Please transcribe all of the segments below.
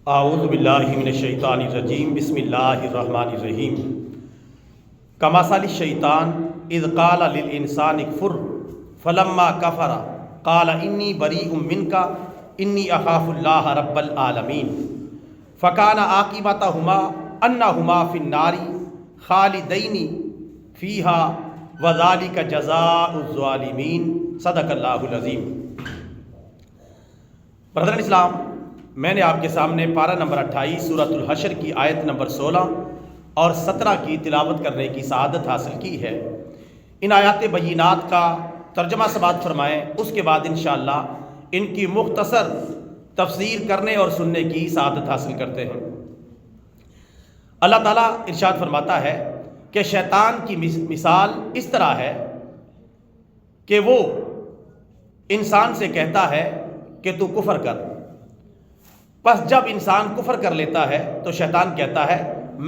اعوذ باللہ من الشیطان الرجیم بسم اللہ الرحمن الرحیم کمثل الشیطان اذ قال للانسان اکفر فلما کفر قال انی بریء منک انی اخاف اللہ رب العالمین فکان عاقبتہما انہما فی النار خالدین فیہا وذالک جزاء الظالمین صدق اللہ العظیم۔ برادران اسلام، میں نے آپ کے سامنے پارہ نمبر 28 سورۃ الحشر کی آیت نمبر 16 اور 17 کی تلاوت کرنے کی سعادت حاصل کی ہے۔ ان آیات بینات کا ترجمہ سماعت فرمائیں، اس کے بعد انشاءاللہ ان کی مختصر تفسیر کرنے اور سننے کی سعادت حاصل کرتے ہیں۔ اللہ تعالیٰ ارشاد فرماتا ہے کہ شیطان کی مثال اس طرح ہے کہ وہ انسان سے کہتا ہے کہ تو کفر کر، پس جب انسان کفر کر لیتا ہے تو شیطان کہتا ہے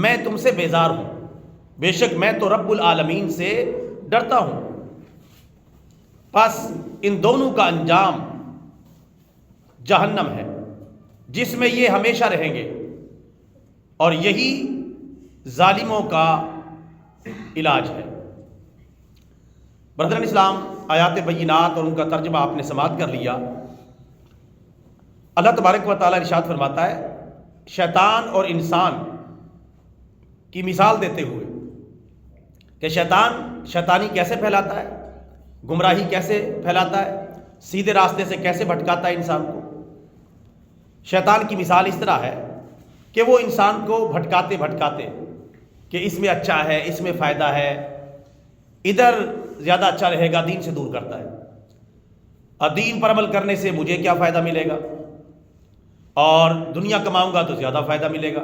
میں تم سے بیزار ہوں، بے شک میں تو رب العالمین سے ڈرتا ہوں۔ پس ان دونوں کا انجام جہنم ہے جس میں یہ ہمیشہ رہیں گے، اور یہی ظالموں کا علاج ہے۔ برادران اسلام، آیات بینات اور ان کا ترجمہ آپ نے سماعت کر لیا۔ اللہ تبارک و تعالیٰ ارشاد فرماتا ہے شیطان اور انسان کی مثال دیتے ہوئے کہ شیطان شیطانی کیسے پھیلاتا ہے، گمراہی کیسے پھیلاتا ہے، سیدھے راستے سے کیسے بھٹکاتا ہے انسان کو۔ شیطان کی مثال اس طرح ہے کہ وہ انسان کو بھٹکاتے بھٹکاتے کہ اس میں اچھا ہے، اس میں فائدہ ہے، ادھر زیادہ اچھا رہے گا، دین سے دور کرتا ہے۔ اور دین پر عمل کرنے سے مجھے کیا فائدہ ملے گا، اور دنیا کماؤں گا تو زیادہ فائدہ ملے گا،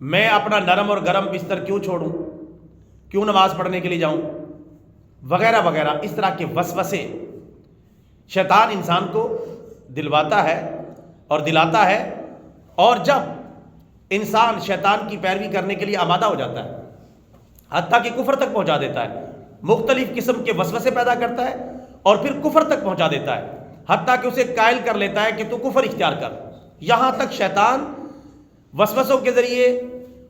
میں اپنا نرم اور گرم بستر کیوں چھوڑوں، کیوں نماز پڑھنے کے لیے جاؤں، وغیرہ وغیرہ۔ اس طرح کے وسوسے شیطان انسان کو دلواتا ہے اور دلاتا ہے، اور جب انسان شیطان کی پیروی کرنے کے لیے آمادہ ہو جاتا ہے، حتیٰ کہ کفر تک پہنچا دیتا ہے، مختلف قسم کے وسوسے پیدا کرتا ہے اور پھر کفر تک پہنچا دیتا ہے، حتیٰ کہ اسے قائل کر لیتا ہے کہ تو کفر اختیار کر۔ یہاں تک شیطان وسوسوں کے ذریعے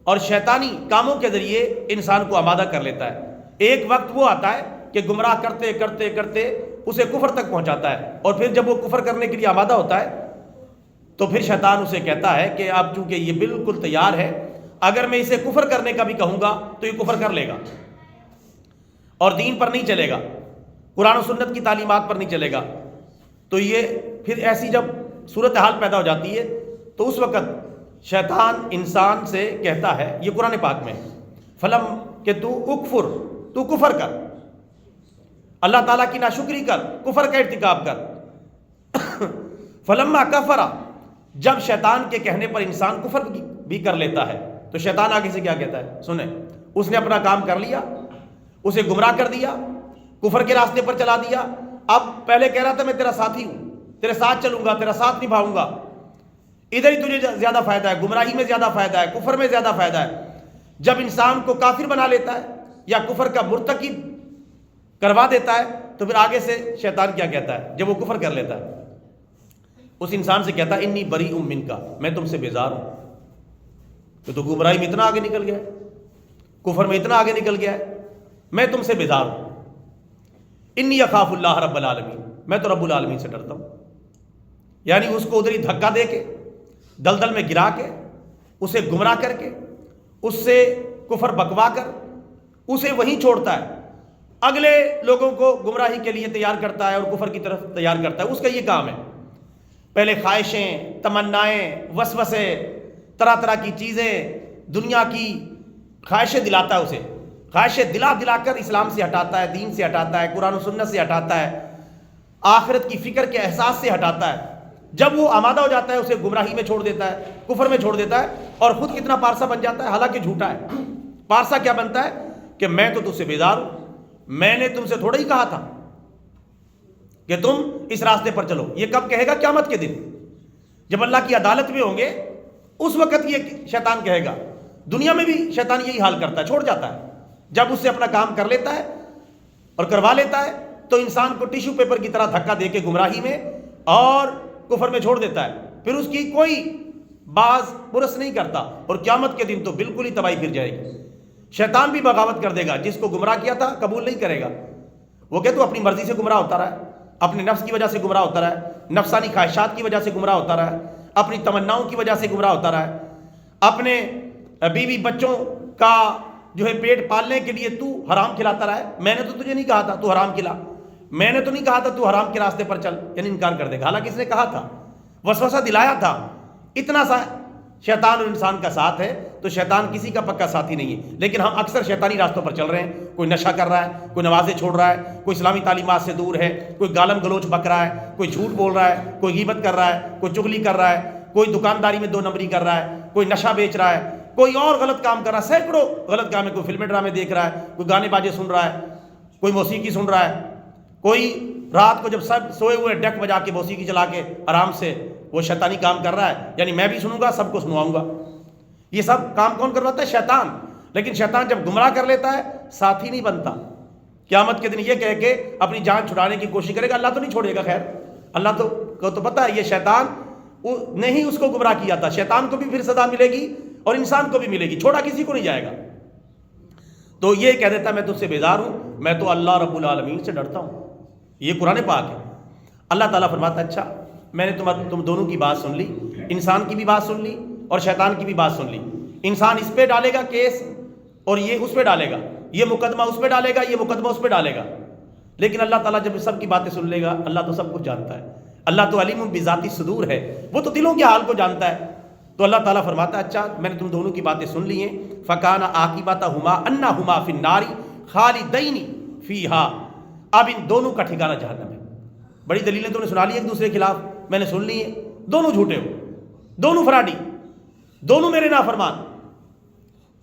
اور شیطانی کاموں کے ذریعے انسان کو آمادہ کر لیتا ہے۔ ایک وقت وہ آتا ہے کہ گمراہ کرتے کرتے کرتے اسے کفر تک پہنچاتا ہے، اور پھر جب وہ کفر کرنے کے لیے آمادہ ہوتا ہے تو پھر شیطان اسے کہتا ہے کہ اب چونکہ یہ بالکل تیار ہے، اگر میں اسے کفر کرنے کا بھی کہوں گا تو یہ کفر کر لے گا اور دین پر نہیں چلے گا، قرآن و سنت کی تعلیمات پر نہیں چلے گا۔ تو یہ پھر ایسی جب صورتحال پیدا ہو جاتی ہے تو اس وقت شیطان انسان سے کہتا ہے، یہ قرآن پاک میں فلم کہ تو اکفر، تو کفر کر، اللہ تعالیٰ کی ناشکری کر، کفر کا ارتکاب کر۔ فلما کفر، جب شیطان کے کہنے پر انسان کفر بھی کر لیتا ہے تو شیطان آگے سے کیا کہتا ہے، سنیں، اس نے اپنا کام کر لیا، اسے گمراہ کر دیا، کفر کے راستے پر چلا دیا۔ اب پہلے کہہ رہا تھا میں تیرا ساتھی ہوں، تیرے ساتھ چلوں گا، تیرا ساتھ نبھاؤں گا، ادھر ہی تجھے زیادہ فائدہ ہے، گمراہی میں زیادہ فائدہ ہے، کفر میں زیادہ فائدہ ہے۔ جب انسان کو کافر بنا لیتا ہے یا کفر کا مرتکب کروا دیتا ہے تو پھر آگے سے شیطان کیا کہتا ہے، جب وہ کفر کر لیتا ہے اس انسان سے کہتا ہے انی بریء منک، میں تم سے بیزار ہوں، تو گمراہی میں اتنا آگے نکل گیا ہے، کفر میں اتنا آگے نکل گیا ہے، میں تم سے بیزار ہوں۔ انی اخاف اللہ رب العالمین، میں تو رب العالمین سے ڈرتا ہوں۔ یعنی اس کو ادھر ہی دھکا دے کے، دلدل میں گرا کے، اسے گمراہ کر کے، اس سے کفر بکوا کر اسے وہیں چھوڑتا ہے، اگلے لوگوں کو گمراہی کے لیے تیار کرتا ہے اور کفر کی طرف تیار کرتا ہے۔ اس کا یہ کام ہے، پہلے خواہشیں، تمنائیں، وسوسے، طرح طرح کی چیزیں، دنیا کی خواہشیں دلاتا ہے، اسے خواہشیں دلا دلا کر اسلام سے ہٹاتا ہے، دین سے ہٹاتا ہے، قرآن و سنت سے ہٹاتا ہے، آخرت کی فکر کے احساس سے ہٹاتا ہے۔ جب وہ آمادہ ہو جاتا ہے اسے گمراہی میں چھوڑ دیتا ہے، کفر میں چھوڑ دیتا ہے، اور خود کتنا پارسا بن جاتا ہے، حالانکہ جھوٹا ہے۔ پارسا کیا بنتا ہے کہ میں تو تجھ سے بیزار ہوں، میں نے تم سے تھوڑا ہی کہا تھا کہ تم اس راستے پر چلو۔ یہ کب کہے گا؟ قیامت کے دن، جب اللہ کی عدالت میں ہوں گے، اس وقت یہ شیطان کہے گا۔ دنیا میں بھی شیطان یہی حال کرتا ہے، چھوڑ جاتا ہے۔ جب اس سے اپنا کام کر لیتا ہے اور کروا لیتا ہے تو انسان کو ٹیشو پیپر کی طرح دھکا دے کے گمراہی میں اور کفر میں چھوڑ دیتا ہے، پھر اس کی کوئی بعض پرس نہیں کرتا، اور قیامت کے دن تو بالکل ہی تباہی پھر جائے گی۔ شیطان بھی بغاوت کر دے گا، جس کو گمراہ کیا تھا قبول نہیں کرے گا، وہ کہ تو اپنی مرضی سے گمراہ ہوتا رہا ہے، اپنے نفس کی وجہ سے گمراہ ہوتا رہا ہے، نفسانی خواہشات کی وجہ سے گمراہ ہوتا رہا ہے، اپنی تمناؤں کی وجہ سے گمراہ ہوتا رہا ہے، اپنے بیوی بچوں کا جو ہے پیٹ پالنے کے لیے تو حرام کھلاتا رہا ہے۔ میں نے تو تجھے نہیں کہا تھا تو حرام کھلا، میں نے تو نہیں کہا تھا تو حرام کے راستے پر چل، یعنی انکار کر دے گا، حالانکہ اس نے کہا تھا، وسوسہ دلایا تھا۔ اتنا سا شیطان اور انسان کا ساتھ ہے، تو شیطان کسی کا پکا ساتھی نہیں ہے، لیکن ہم اکثر شیطانی راستوں پر چل رہے ہیں۔ کوئی نشہ کر رہا ہے، کوئی نمازیں چھوڑ رہا ہے، کوئی اسلامی تعلیمات سے دور ہے، کوئی گالم گلوچ بک رہا ہے، کوئی جھوٹ بول رہا ہے، کوئی غیبت کر رہا ہے، کوئی چغلی کر رہا ہے، کوئی دکانداری میں 2 نمبری کر رہا ہے، کوئی نشہ بیچ رہا ہے، کوئی اور غلط کام کر رہا ہے، سینکڑوں غلط کام ہے، کوئی فلمیں ڈرامے دیکھ رہا ہے، کوئی گانے باجے سن رہا ہے، کوئی موسیقی سن رہا ہے، کوئی رات کو جب سب سوئے ہوئے ڈیک بجا کے موسیقی چلا کے آرام سے وہ شیطانی کام کر رہا ہے، یعنی میں بھی سنوں گا، سب کو سنواؤں گا۔ یہ سب کام کون کرواتا ہے؟ شیطان۔ لیکن شیطان جب گمراہ کر لیتا ہے ساتھی نہیں بنتا، قیامت کے دن یہ کہہ کے اپنی جان چھڑانے کی کوشش کرے گا، اللہ تو نہیں چھوڑے گا۔ خیر اللہ کو تو پتہ ہے یہ شیطان نے ہی اس کو گمراہ کیا تھا، شیطان کو بھی پھر سزا ملے گی اور انسان کو بھی ملے گی، چھوڑا کسی کو نہیں جائے گا۔ تو یہ کہہ دیتا ہے میں تجھ سے بیزار ہوں، میں تو اللہ رب العالمین سے ڈرتا ہوں۔ یہ قرآن پاک ہے۔ اللہ تعالیٰ فرماتا ہے اچھا میں نے تم دونوں کی بات سن لی، انسان کی بھی بات سن لی اور شیطان کی بھی بات سن لی۔ انسان اس پہ ڈالے گا کیس اور یہ اس پہ ڈالے گا، یہ مقدمہ اس پہ ڈالے گا، یہ مقدمہ اس پہ ڈالے گا، لیکن اللہ تعالیٰ جب سب کی باتیں سن لے گا، اللہ تو سب کچھ جانتا ہے، اللہ تو علیم بذات الصدور ہے، وہ تو دلوں کے حال کو جانتا ہے۔ تو اللہ تعالیٰ فرماتا ہے اچھا میں نے تم دونوں کی باتیں سن لی ہیں، فَكَانَ عَاقِبَتَهُمَا أَنَّهُمَا فِي النَّارِ خَالِدَيْنِ فِيهَا، اب ان دونوں کا ٹھکانہ جہنم ہے۔ بڑی دلیلیں تم نے سنا لی ایک دوسرے کے خلاف، میں نے سن لی ہیں، دونوں جھوٹے ہو، دونوں فراڈی، دونوں میرے نافرمان،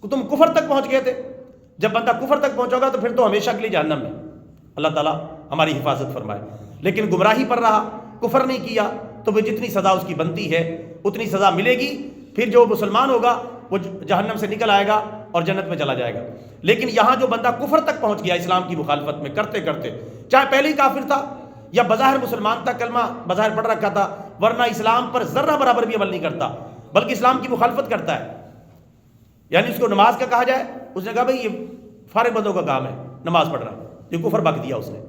تم کفر تک پہنچ گئے تھے۔ جب بندہ کفر تک پہنچا گا تو پھر تو ہمیشہ کے لیے جہنم میں۔ اللہ تعالیٰ ہماری حفاظت فرمائے۔ لیکن گمراہی پر رہا، کفر نہیں کیا، تو وہ جتنی سزا اس کی بنتی ہے اتنی سزا ملے گی۔ پھر جو مسلمان ہوگا وہ جہنم سے نکل آئے گا اور جنت میں چلا جائے گا۔ لیکن یہاں جو بندہ کفر تک پہنچ گیا اسلام کی مخالفت میں کرتے کرتے، چاہے پہلے ہی کافر تھا یا بظاہر مسلمان تھا، کلمہ بظاہر پڑھ رکھا تھا، ورنہ اسلام پر ذرہ برابر بھی عمل نہیں کرتا بلکہ اسلام کی مخالفت کرتا ہے، یعنی اس کو نماز کا کہا جائے، اس نے کہا بھئی یہ فارغ بندوں کا کام ہے نماز پڑھ رہا، یہ کفر بک دیا اس نے۔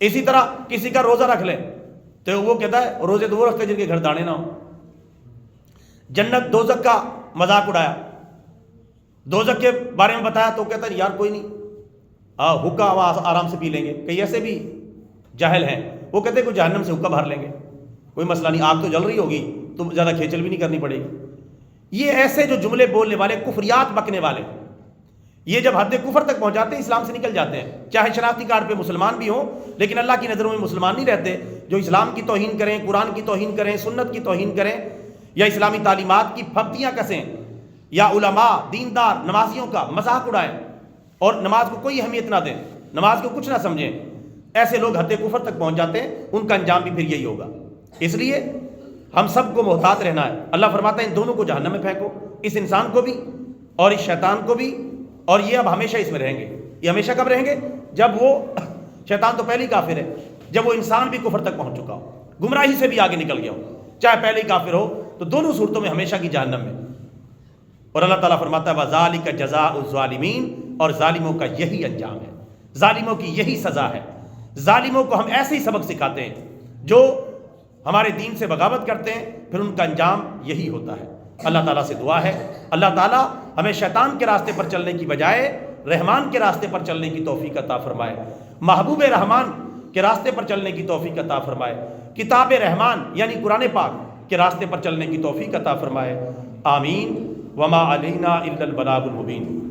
اسی طرح کسی کا روزہ رکھ لے تو وہ کہتا ہے روزے تو وہ رکھتے جن کے گھر دانے نہ ہو۔ جنت دوزخ کا مذاق اڑایا، دوزخ کے بارے میں بتایا تو کہتا ہے یار کوئی نہیں، حکا آرام سے پی لیں گے۔ کئی ایسے بھی جاہل ہیں، وہ کہتے ہیں کوئی جہنم سے حکا بھر لیں گے، کوئی مسئلہ نہیں، آگ تو جل رہی ہوگی تو زیادہ کھیچل بھی نہیں کرنی پڑے گی۔ یہ ایسے جو جملے بولنے والے، کفریات بکنے والے، یہ جب حد کفر تک پہنچاتے ہیں اسلام سے نکل جاتے ہیں، چاہے شناختی کارڈ پہ مسلمان بھی ہوں لیکن اللہ کی نظروں میں مسلمان نہیں رہتے۔ جو اسلام کی توہین کریں، قرآن کی توہین کریں، سنت کی توہین کریں، یا اسلامی تعلیمات کی پھپتیاں کسیں، یا علماء دیندار نمازیوں کا مذاق اڑائیں اور نماز کو کوئی اہمیت نہ دیں، نماز کو کچھ نہ سمجھیں، ایسے لوگ حد کفر تک پہنچ جاتے ہیں، ان کا انجام بھی پھر یہی ہوگا۔ اس لیے ہم سب کو محتاط رہنا ہے۔ اللہ فرماتا ہے ان دونوں کو جہنم میں پھینکو، اس انسان کو بھی اور اس شیطان کو بھی، اور یہ اب ہمیشہ اس میں رہیں گے۔ یہ ہمیشہ کب رہیں گے؟ جب وہ شیطان تو پہلے ہی کافر ہے، جب وہ انسان بھی کفر تک پہنچ چکا ہو، گمراہی سے بھی آگے نکل گیا ہو، چاہے پہلے ہی کافر ہو، تو دونوں صورتوں میں ہمیشہ کی جہنم میں۔ اور اللہ تعالیٰ فرماتا ہے وَذَلِكَ جَزَاءُ الظَّالِمِينَ، اور ظالموں کا یہی انجام ہے، ظالموں کی یہی سزا ہے۔ ظالموں کو ہم ایسے ہی سبق سکھاتے ہیں، جو ہمارے دین سے بغاوت کرتے ہیں پھر ان کا انجام یہی ہوتا ہے۔ اللہ تعالیٰ سے دعا ہے اللہ تعالیٰ ہمیں شیطان کے راستے پر چلنے کی بجائے رحمان کے راستے پر چلنے کی توفیق عطا فرمائے، محبوب رحمان کے راستے پر چلنے کی توفیق عطا فرمائے، کتاب رحمان یعنی قرآن پاک کے راستے پر چلنے کی توفیق عطا فرمائے۔ آمین۔ وما علینا الا البلاغ المبین۔